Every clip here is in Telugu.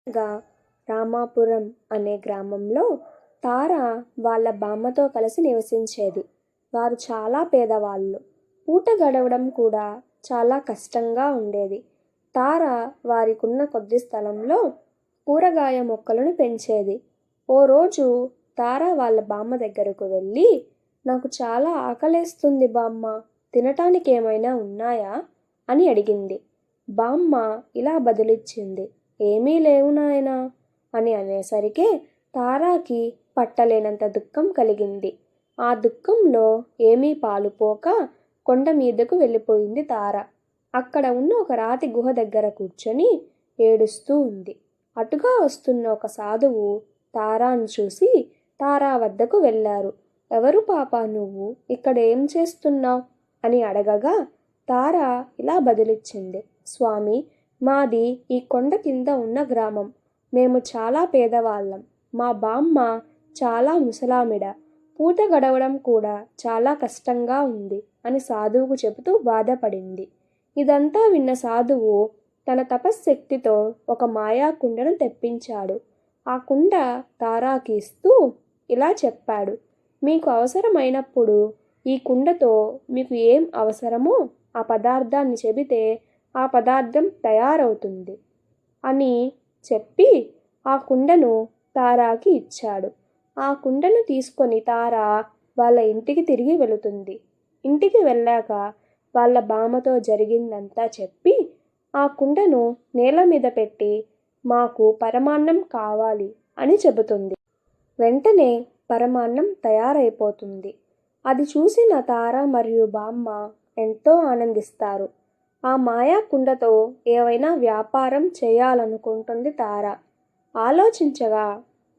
గా రామాపురం అనే గ్రామంలో తార వాళ్ళ బామ్మతో కలిసి నివసించేది. వారు చాలా పేదవాళ్ళు. పూట గడవడం కూడా చాలా కష్టంగా ఉండేది. తార వారికున్న కొద్ది స్థలంలో కూరగాయ మొక్కలను పెంచేది. ఓ రోజు తార వాళ్ళ బామ్మ దగ్గరకు వెళ్ళి, నాకు చాలా ఆకలేస్తుంది బామ్మ, తినటానికి ఏమైనా ఉన్నాయా అని అడిగింది. బామ్మ ఇలా బదులిచ్చింది, ఏమీ లేవు నాయనా అని అనేసరికి తారాకి పట్టలేనంత దుఃఖం కలిగింది. ఆ దుఃఖంలో ఏమీ పాలుపోక కొండ మీదకు వెళ్ళిపోయింది తార. అక్కడ ఉన్న ఒక రాతి గుహ దగ్గర కూర్చొని ఏడుస్తూ ఉంది. అటుగా వస్తున్న ఒక సాధువు తారాను చూసి తారా వద్దకు వెళ్ళారు. ఎవరు పాపా నువ్వు, ఇక్కడ ఏం చేస్తున్నావు అని అడగగా తార ఇలా బదులిచ్చింది, స్వామి, మాది ఈ కొండ కింద ఉన్న గ్రామం. మేము చాలా పేదవాళ్ళం. మా బామ్మ చాలా ముసలామిడ. పూట గడవడం కూడా చాలా కష్టంగా ఉంది అని సాధువుకు చెబుతూ బాధపడింది. ఇదంతా విన్న సాధువు తన తపశ్శక్తితో ఒక మాయా కుండను తెప్పించాడు. ఆ కుండ తారాకి ఇస్తూ ఇలా చెప్పాడు, మీకు అవసరమైనప్పుడు ఈ కుండతో మీకు ఏం అవసరమో ఆ పదార్థాన్ని చెబితే ఆ పదార్థం తయారవుతుంది అని చెప్పి ఆ కుండను తారాకి ఇచ్చాడు. ఆ కుండను తీసుకొని తార వాళ్ళ ఇంటికి తిరిగి వెళుతుంది. ఇంటికి వెళ్ళాక వాళ్ళ బామ్మతో జరిగిందంతా చెప్పి ఆ కుండను నేల మీద పెట్టి, మాకు పరమాన్నం కావాలి అని చెబుతుంది. వెంటనే పరమాన్నం తయారైపోతుంది. అది చూసిన తార మరియు బామ్మ ఎంతో ఆనందిస్తారు. ఆ మాయా కుండతో ఏవైనా వ్యాపారం చేయాలనుకుంటుంది తార. ఆలోచించగా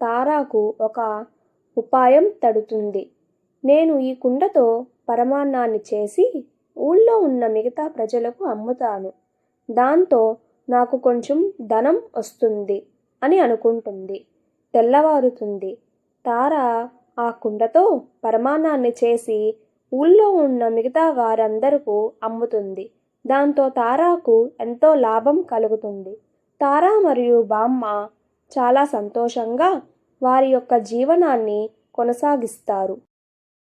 తారాకు ఒక ఉపాయం తడుతుంది. నేను ఈ కుండతో పరమాన్నాన్ని చేసి ఊళ్ళో ఉన్న మిగతా ప్రజలకు అమ్ముతాను. దాంతో నాకు కొంచెం ధనం వస్తుంది అని అనుకుంటుంది. తెల్లవారుతుంది. తార ఆ కుండతో పరమాన్నాన్ని చేసి ఊళ్ళో ఉన్న మిగతా వారందరకు అమ్ముతుంది. దాంతో తారాకు ఎంతో లాభం కలుగుతుంది. తార మరియు బామ్మ చాలా సంతోషంగా వారి యొక్క జీవనాన్ని కొనసాగిస్తారు.